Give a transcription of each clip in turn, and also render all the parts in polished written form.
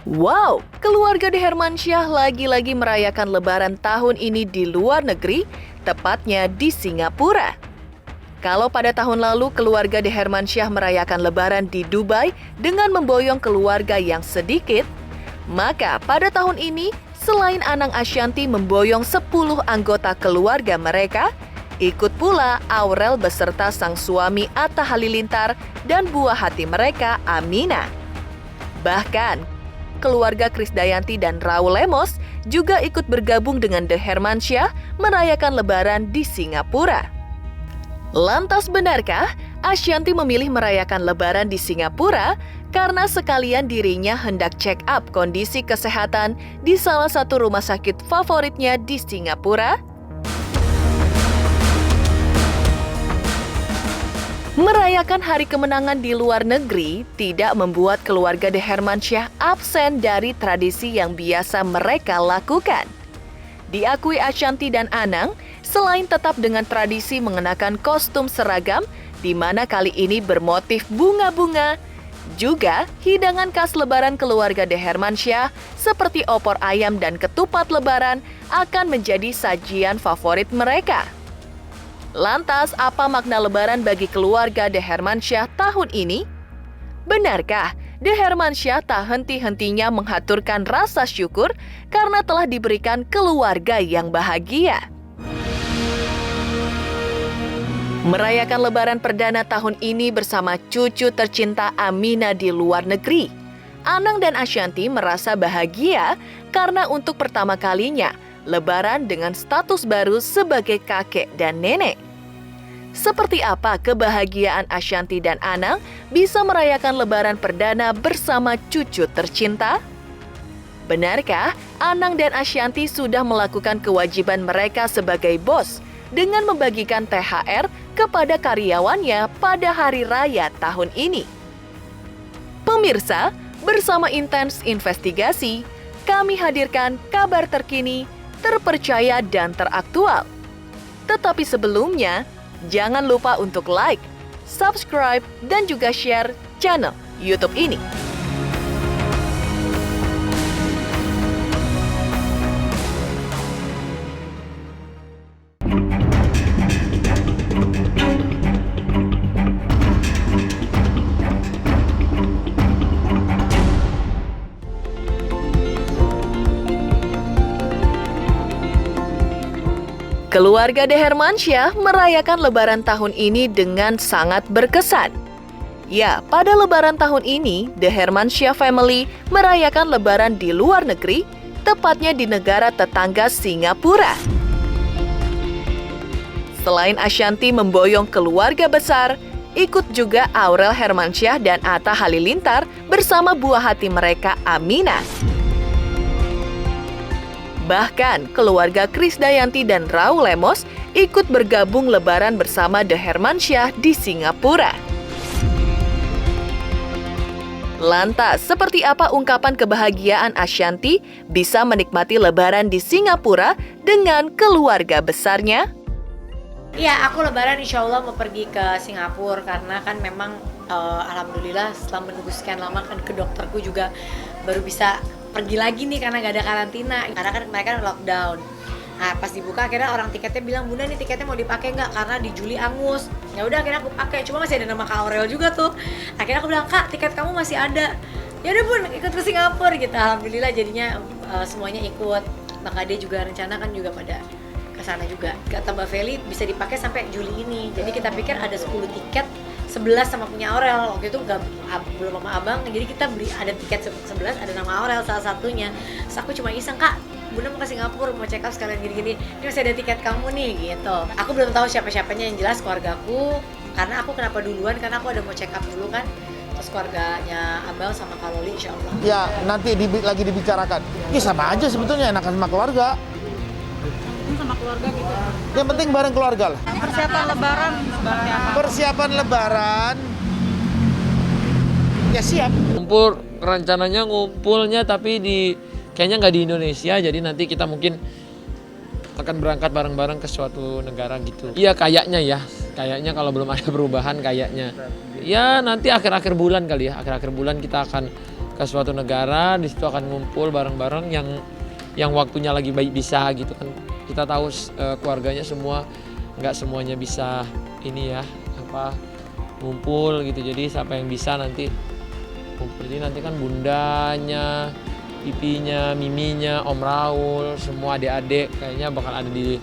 Wow, keluarga De Hermansyah lagi-lagi merayakan Lebaran tahun ini di luar negeri, tepatnya di Singapura. Kalau pada tahun lalu keluarga De Hermansyah merayakan Lebaran di Dubai dengan memboyong keluarga yang sedikit, maka pada tahun ini selain Anang Ashanty memboyong 10 anggota keluarga mereka, ikut pula Aurel beserta sang suami Atta Halilintar dan buah hati mereka Amina. Bahkan, keluarga Krisdayanti dan Raul Lemos juga ikut bergabung dengan De Hermansyah merayakan Lebaran di Singapura. Lantas benarkah Ashanty memilih merayakan Lebaran di Singapura karena sekalian dirinya hendak check up kondisi kesehatan di salah satu rumah sakit favoritnya di Singapura? Merayakan hari kemenangan di luar negeri tidak membuat keluarga De Hermansyah absen dari tradisi yang biasa mereka lakukan. Diakui Ashanty dan Anang, selain tetap dengan tradisi mengenakan kostum seragam, di mana kali ini bermotif bunga-bunga, juga hidangan khas Lebaran keluarga De Hermansyah seperti opor ayam dan ketupat Lebaran akan menjadi sajian favorit mereka. Lantas, apa makna Lebaran bagi keluarga De Hermansyah tahun ini? Benarkah De Hermansyah tak henti-hentinya menghaturkan rasa syukur karena telah diberikan keluarga yang bahagia? Merayakan Lebaran perdana tahun ini bersama cucu tercinta Amina di luar negeri, Anang dan Ashanty merasa bahagia karena untuk pertama kalinya Lebaran dengan status baru sebagai kakek dan nenek. Seperti apa kebahagiaan Ashanty dan Anang bisa merayakan Lebaran perdana bersama cucu tercinta? Benarkah Anang dan Ashanty sudah melakukan kewajiban mereka sebagai bos dengan membagikan THR kepada karyawannya pada hari raya tahun ini? Pemirsa, bersama Intens Investigasi, kami hadirkan kabar terkini, terpercaya dan teraktual. Tetapi sebelumnya, jangan lupa untuk like, subscribe, dan juga share channel YouTube ini. Keluarga De Hermansyah merayakan Lebaran tahun ini dengan sangat berkesan. Ya, pada Lebaran tahun ini, The Hermansyah Family merayakan Lebaran di luar negeri, tepatnya di negara tetangga Singapura. Selain Ashanty memboyong keluarga besar, ikut juga Aurel Hermansyah dan Atta Halilintar bersama buah hati mereka Amina. Bahkan, keluarga Krisdayanti dan Raul Lemos ikut bergabung Lebaran bersama De Hermansyah di Singapura. Lantas, seperti apa ungkapan kebahagiaan Ashanty bisa menikmati Lebaran di Singapura dengan keluarga besarnya? Iya, aku Lebaran insya Allah mau pergi ke Singapura karena kan memang alhamdulillah setelah menunggu sekian lama kan ke dokterku juga baru bisa pergi lagi nih karena gak ada karantina, karena kan mereka lockdown. Nah pas dibuka akhirnya orang tiketnya bilang, Bunda nih tiketnya mau dipakai nggak karena di Juli angus. Ya udah akhirnya aku pakai, cuma masih ada nama Kak Aurel juga tuh. Akhirnya aku bilang, Kak tiket kamu masih ada. Ya udah Bun, ikut ke Singapura gitu. Alhamdulillah jadinya semuanya ikut. Maka dia juga rencana kan juga pada kesana juga. Kata Mbak Feli bisa dipakai sampai Juli ini. Jadi kita pikir ada 10 tiket, 11 sama punya Aurel. Waktu itu belum sama abang, jadi kita beli ada tiket 11, ada nama Aurel salah satunya. Terus aku cuma iseng, Kak, Bunda mau ke Singapura, mau check up sekalian gini-gini. Ini masih ada tiket kamu nih, gitu. Aku belum tahu siapa-siapanya, yang jelas keluargaku. Karena aku kenapa duluan, karena aku ada mau check up dulu kan. Terus keluarganya abang sama Kak Loli insya Allah. Ya, nanti lagi dibicarakan. Ya sama aja sebetulnya, enakan sama keluarga. Sama keluarga gitu. Yang penting bareng keluarga lah. Persiapan Lebaran seperti apa? Persiapan Lebaran, ya siap. Ngumpul, rencananya ngumpulnya tapi kayaknya nggak di Indonesia, jadi nanti kita mungkin akan berangkat bareng-bareng ke suatu negara gitu. Iya kayaknya kalau belum ada perubahan kayaknya. Ya nanti akhir-akhir bulan kali ya, akhir-akhir bulan kita akan ke suatu negara, di situ akan ngumpul bareng-bareng yang waktunya lagi baik bisa gitu kan. Kita tahu keluarganya semua nggak semuanya bisa ini ya ngumpul gitu. Jadi siapa yang bisa nanti ngumpul. Jadi nanti kan bundanya, pipinya, miminya, Om Raul, semua adik-adik kayaknya bakal ada di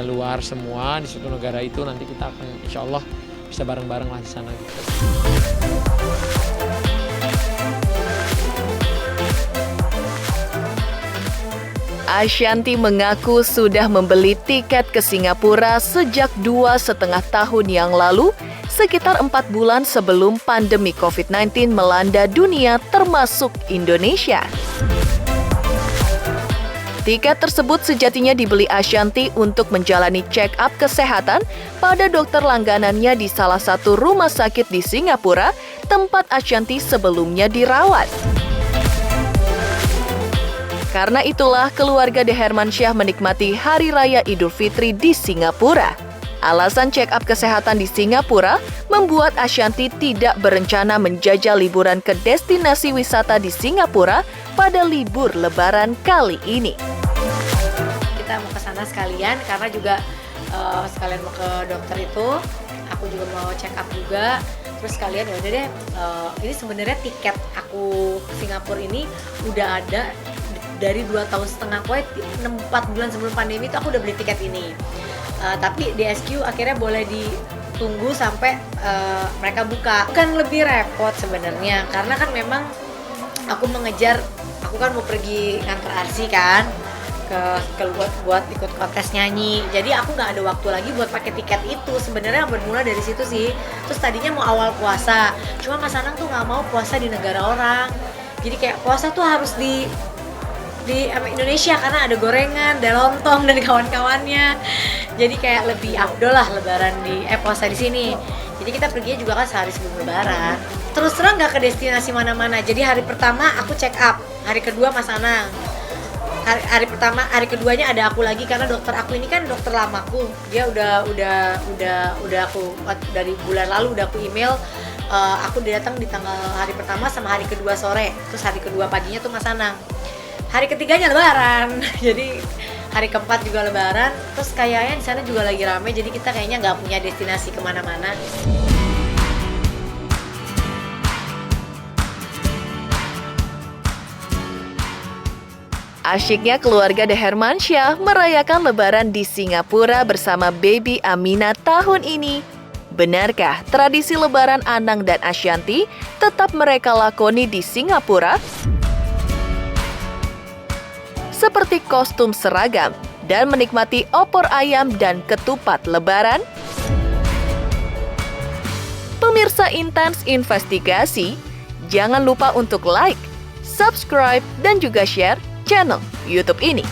luar semua di suatu negara itu. Nanti kita akan insya Allah bisa bareng-bareng lah di sana gitu. Ashanty mengaku sudah membeli tiket ke Singapura sejak 2,5 tahun yang lalu, sekitar 4 bulan sebelum pandemi COVID-19 melanda dunia termasuk Indonesia. Tiket tersebut sejatinya dibeli Ashanty untuk menjalani check-up kesehatan pada dokter langganannya di salah satu rumah sakit di Singapura, tempat Ashanty sebelumnya dirawat. Karena itulah keluarga De Hermansyah menikmati Hari Raya Idul Fitri di Singapura. Alasan check-up kesehatan di Singapura membuat Ashanty tidak berencana menjajal liburan ke destinasi wisata di Singapura pada libur Lebaran kali ini. Kita mau ke sana sekalian karena juga sekalian mau ke dokter itu, aku juga mau check up juga. Terus sekalian ya udah deh, ini sebenarnya tiket aku ke Singapura ini udah ada dari 2,5 tahun, 4 bulan sebelum pandemi itu aku udah beli tiket ini. Tapi DSQ akhirnya boleh ditunggu sampai mereka buka. Bukan lebih repot sebenarnya, karena kan memang aku kan mau pergi nganter Arsi kan buat ikut kontes nyanyi. Jadi aku nggak ada waktu lagi buat pakai tiket itu. Sebenarnya bermula dari situ sih. Terus tadinya mau awal puasa, cuma Mas Anang tuh nggak mau puasa di negara orang. Jadi kayak puasa tuh harus di Indonesia karena ada gorengan, ada lontong dan kawan-kawannya. Jadi kayak lebih afdol lah lebaran puasa di sini. Jadi kita perginya juga kan sehari sebelum lebaran. Terus terang nggak ke destinasi mana-mana. Jadi hari pertama aku check up, hari kedua Mas Anang. Hari keduanya ada aku lagi karena dokter aku ini kan dokter lamaku. Dia udah aku dari bulan lalu udah aku email. Aku datang di hari pertama sama hari kedua sore. Terus hari kedua paginya tuh Mas Anang. Hari ketiganya lebaran, jadi hari keempat juga lebaran. Terus kayaknya di sana juga lagi rame, jadi kita kayaknya nggak punya destinasi kemana-mana. Asyiknya keluarga De Hermansyah merayakan lebaran di Singapura bersama baby Amina tahun ini. Benarkah tradisi lebaran Anang dan Ashanty tetap mereka lakoni di Singapura? Seperti kostum seragam dan menikmati opor ayam dan ketupat lebaran? Pemirsa Intens Investigasi, jangan lupa untuk like, subscribe, dan juga share channel YouTube ini.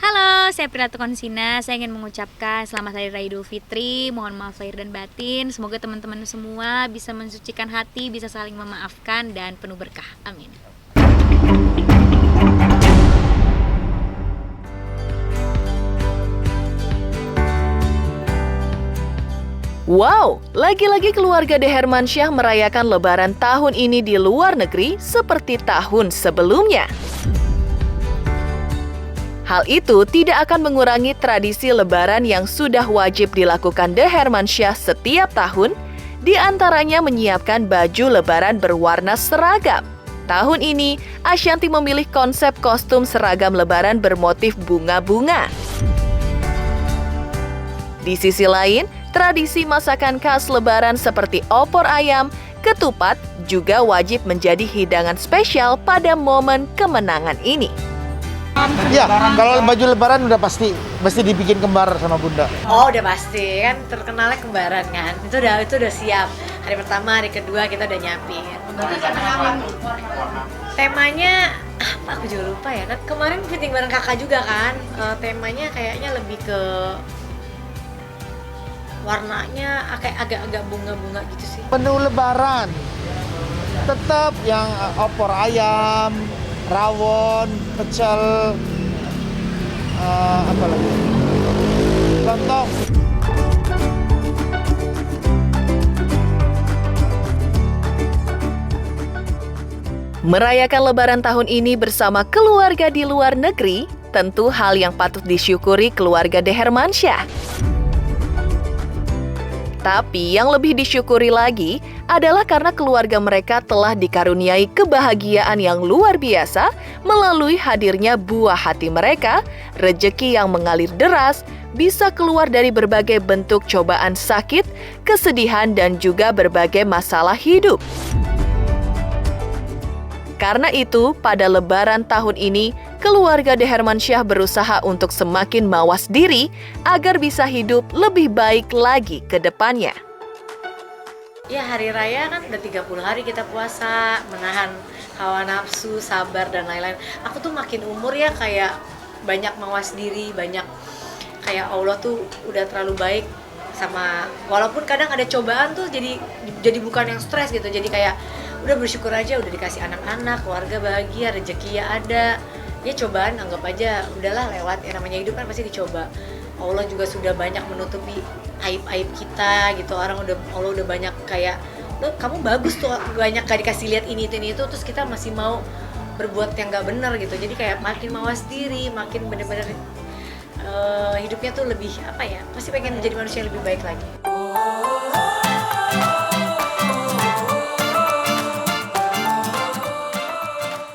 Halo, saya Prilatu Konsina. Saya ingin mengucapkan selamat Hari Raya Idul Fitri. Mohon maaf lahir dan batin. Semoga teman-teman semua bisa mensucikan hati, bisa saling memaafkan, dan penuh berkah. Amin. Wow, lagi-lagi keluarga De Hermansyah merayakan lebaran tahun ini di luar negeri seperti tahun sebelumnya. Hal itu tidak akan mengurangi tradisi lebaran yang sudah wajib dilakukan De Hermansyah setiap tahun, di antaranya menyiapkan baju lebaran berwarna seragam. Tahun ini, Ashanty memilih konsep kostum seragam lebaran bermotif bunga-bunga. Di sisi lain, tradisi masakan khas lebaran seperti opor ayam, ketupat juga wajib menjadi hidangan spesial pada momen kemenangan ini. Ya, kalau baju lebaran udah pasti dibikin kembar sama Bunda. Oh, udah pasti kan terkenalnya kembaran kan. Itu udah siap. Hari pertama, hari kedua kita udah nyiapin. Temanya apa aku juga lupa ya. Kan kemarin fitting bareng kakak juga kan. Temanya kayaknya lebih ke warnanya kayak agak-agak bunga-bunga gitu sih. Menu lebaran tetap yang opor ayam, rawon, pecel, apa lagi? Lontong. Merayakan Lebaran tahun ini bersama keluarga di luar negeri tentu hal yang patut disyukuri keluarga De Hermansyah. Tapi yang lebih disyukuri lagi adalah karena keluarga mereka telah dikaruniai kebahagiaan yang luar biasa melalui hadirnya buah hati mereka, rejeki yang mengalir deras, bisa keluar dari berbagai bentuk cobaan sakit, kesedihan, dan juga berbagai masalah hidup. Karena itu, pada Lebaran tahun ini, keluarga De Hermansyah berusaha untuk semakin mawas diri agar bisa hidup lebih baik lagi ke depannya. Ya, hari raya kan udah 30 hari kita puasa, menahan hawa nafsu, sabar, dan lain-lain. Aku tuh makin umur ya kayak banyak mawas diri, banyak kayak Allah tuh udah terlalu baik sama, walaupun kadang ada cobaan tuh jadi bukan yang stres gitu, jadi kayak udah bersyukur aja, udah dikasih anak-anak, keluarga bahagia, rezeki ya ada. Ya cobaan anggap aja udahlah lewat, ya namanya hidup kan pasti dicoba. Allah juga sudah banyak menutupi aib-aib kita gitu. Allah udah banyak kayak, "Loh, kamu bagus tuh, banyak gak dikasih lihat ini itu," terus kita masih mau berbuat yang gak benar gitu. Jadi kayak makin mawas diri, makin bener-bener hidupnya tuh lebih apa ya, pasti pengen menjadi manusia yang lebih baik lagi.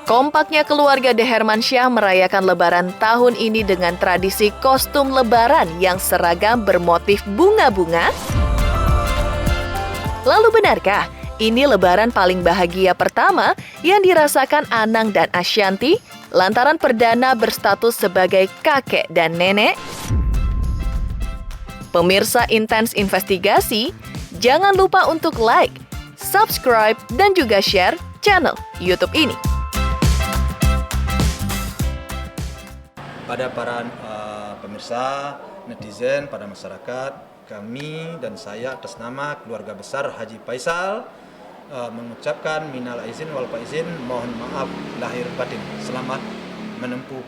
Kompaknya keluarga De Hermansyah merayakan Lebaran tahun ini dengan tradisi kostum Lebaran yang seragam bermotif bunga-bunga. Lalu benarkah ini Lebaran paling bahagia pertama yang dirasakan Anang dan Ashanti lantaran perdana berstatus sebagai kakek dan nenek? Pemirsa Intens Investigasi, jangan lupa untuk like, subscribe, dan juga share channel YouTube ini. Pada para pemirsa, netizen, pada masyarakat, kami dan saya atas nama keluarga besar Haji Faisal mengucapkan minal aizin wal faizin, mohon maaf lahir batin. Selamat menempuh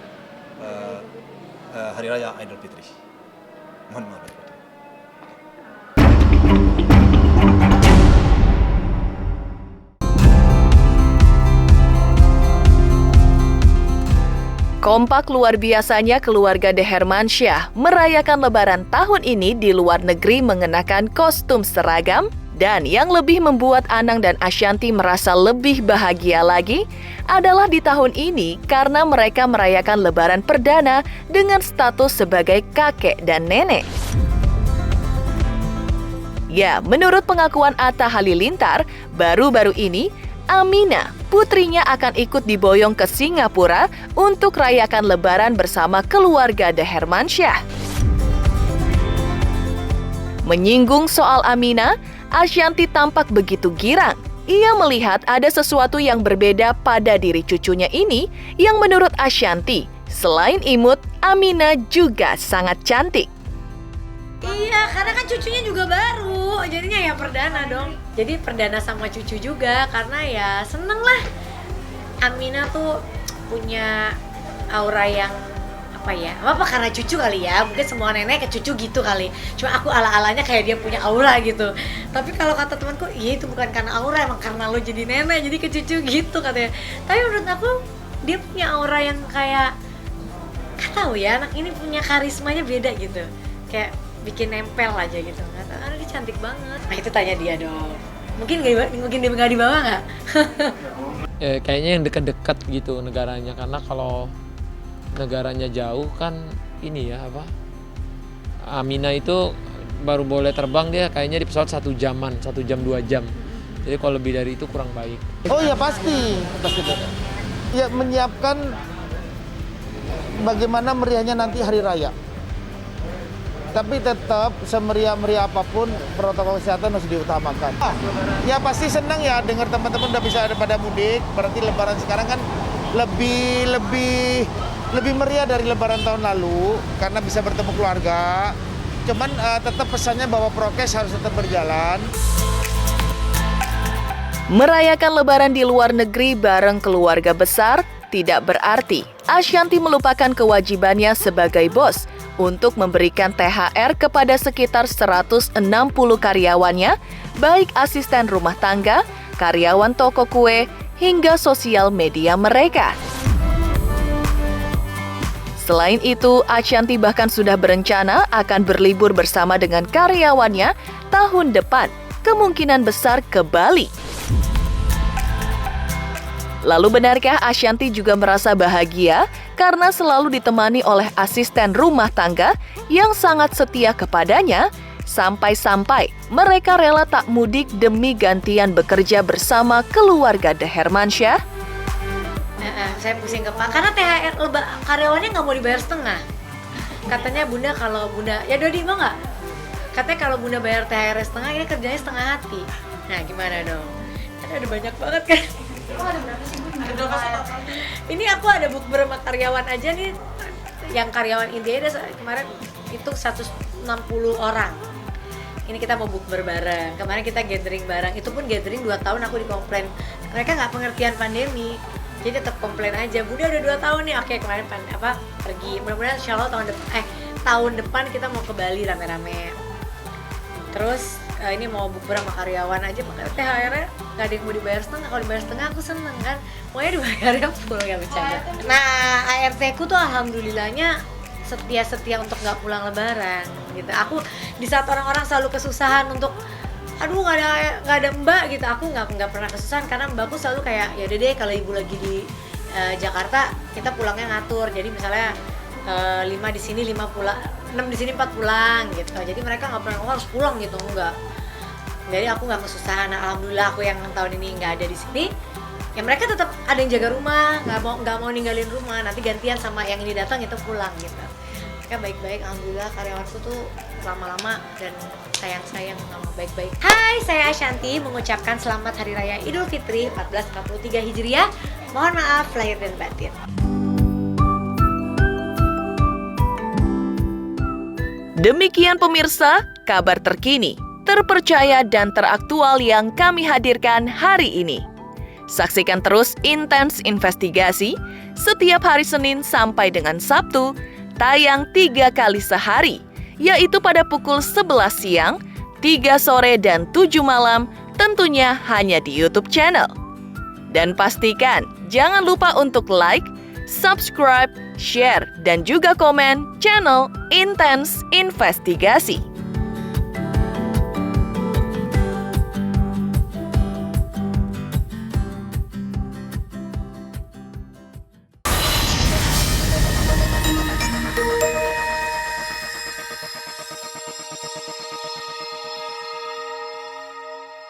Hari Raya Idul Fitri. Mohon maaf lahir batin. Kompak luar biasanya keluarga De Hermansyah merayakan Lebaran tahun ini di luar negeri mengenakan kostum seragam, dan yang lebih membuat Anang dan Ashanti merasa lebih bahagia lagi adalah di tahun ini karena mereka merayakan Lebaran perdana dengan status sebagai kakek dan nenek. Ya, menurut pengakuan Atta Halilintar, baru-baru ini Amina, putrinya akan ikut diboyong ke Singapura untuk rayakan Lebaran bersama keluarga De Hermansyah. Menyinggung soal Amina, Ashanti tampak begitu girang. Ia melihat ada sesuatu yang berbeda pada diri cucunya ini yang menurut Ashanti, selain imut, Amina juga sangat cantik. Iya, karena kan cucunya juga baru, jadinya ya perdana dong. Jadi perdana sama cucu juga, karena ya seneng lah. Amina tuh punya aura yang apa karena cucu kali ya, mungkin semua nenek ke cucu gitu kali. Cuma aku ala-alanya kayak dia punya aura gitu. Tapi kalau kata temanku, iya itu bukan karena aura, emang karena lo jadi nenek jadi ke cucu gitu katanya. Tapi menurut aku dia punya aura yang kayak, gak tahu ya, anak ini punya karismanya beda gitu. Kayak bikin nempel aja gitu. Aduh dia cantik banget. Nah itu tanya dia dong. Mungkin dia nggak dibawa nggak? Kayaknya yang dekat-dekat gitu negaranya, karena kalau negaranya jauh kan ini ya apa, Amina itu baru boleh terbang dia kayaknya di pesawat 1 jam 2 jam. Jadi kalau lebih dari itu kurang baik. Oh iya pasti. Ya menyiapkan bagaimana meriahnya nanti hari raya. Tapi tetap semeriah-meriah apapun protokol kesehatan harus diutamakan. Ya pasti senang ya dengar teman-teman udah bisa pada mudik. Berarti Lebaran sekarang kan lebih meriah dari Lebaran tahun lalu karena bisa bertemu keluarga. Cuman tetap pesannya bahwa prokes harus tetap berjalan. Merayakan Lebaran di luar negeri bareng keluarga besar tidak berarti Ashanti melupakan kewajibannya sebagai bos untuk memberikan THR kepada sekitar 160 karyawannya, baik asisten rumah tangga, karyawan toko kue, hingga sosial media mereka. Selain itu, Ashanty bahkan sudah berencana akan berlibur bersama dengan karyawannya tahun depan, kemungkinan besar ke Bali. Lalu benarkah Ashanty juga merasa bahagia karena selalu ditemani oleh asisten rumah tangga yang sangat setia kepadanya, sampai-sampai mereka rela tak mudik demi gantian bekerja bersama keluarga The Hermansyah? Saya pusing kepala karena THR karyawannya nggak mau dibayar setengah. Katanya Bunda kalau Bunda, ya Dodi mau nggak? Katanya kalau Bunda bayar THR setengah, ini kerjanya setengah hati. Nah gimana dong? Kan ada banyak banget kan? Ada berapa sih Bu? Ini aku ada bukber sama karyawan aja nih. Yang karyawan India ada kemarin itu 160 orang. Ini kita mau bukber bareng. Kemarin kita gathering bareng. Itu pun gathering 2 tahun aku dikomplain. Mereka nggak pengertian pandemi. Jadi tetap komplain aja. Bunda udah 2 tahun nih. Oke, kemarin pergi. Mudah-mudahan insyaallah tahun depan kita mau ke Bali rame-rame. Terus ini mau bukber sama karyawan aja, makanya THR-nya nggak ada yang mau dibayar setengah. Kalau dibayar setengah aku seneng kan, pokoknya dibayarnya full, nggak bercanda. Nah, ART ku tuh alhamdulillahnya setia untuk nggak pulang lebaran gitu. Aku di saat orang-orang selalu kesusahan untuk aduh nggak ada mbak gitu, aku nggak pernah kesusahan karena mbakku selalu kayak ya udah deh kalau ibu lagi di Jakarta kita pulangnya ngatur. Jadi misalnya 5 di sini 5 pulang, 6 di sini 4 pulang gitu. Jadi mereka nggak pernah harus pulang gitu, enggak. Jadi aku nggak kesusahan. Nah, alhamdulillah aku yang tahun ini nggak ada di sini. Ya mereka tetap ada yang jaga rumah, nggak mau ninggalin rumah. Nanti gantian sama yang ini datang itu pulang gitu. Mereka baik-baik, alhamdulillah karyawanku tuh lama-lama dan sayang sama baik-baik. Hai, saya Ashanty mengucapkan selamat Hari Raya Idul Fitri 1443 Hijriah. Mohon maaf lahir dan batin. Demikian pemirsa, kabar terkini, terpercaya dan teraktual yang kami hadirkan hari ini. Saksikan terus Intens Investigasi setiap hari Senin sampai dengan Sabtu, tayang 3 kali sehari, yaitu pada pukul 11 siang, 3 sore, dan 7 malam, tentunya hanya di YouTube channel. Dan pastikan jangan lupa untuk like, subscribe, share, dan juga komen channel Intens Investigasi.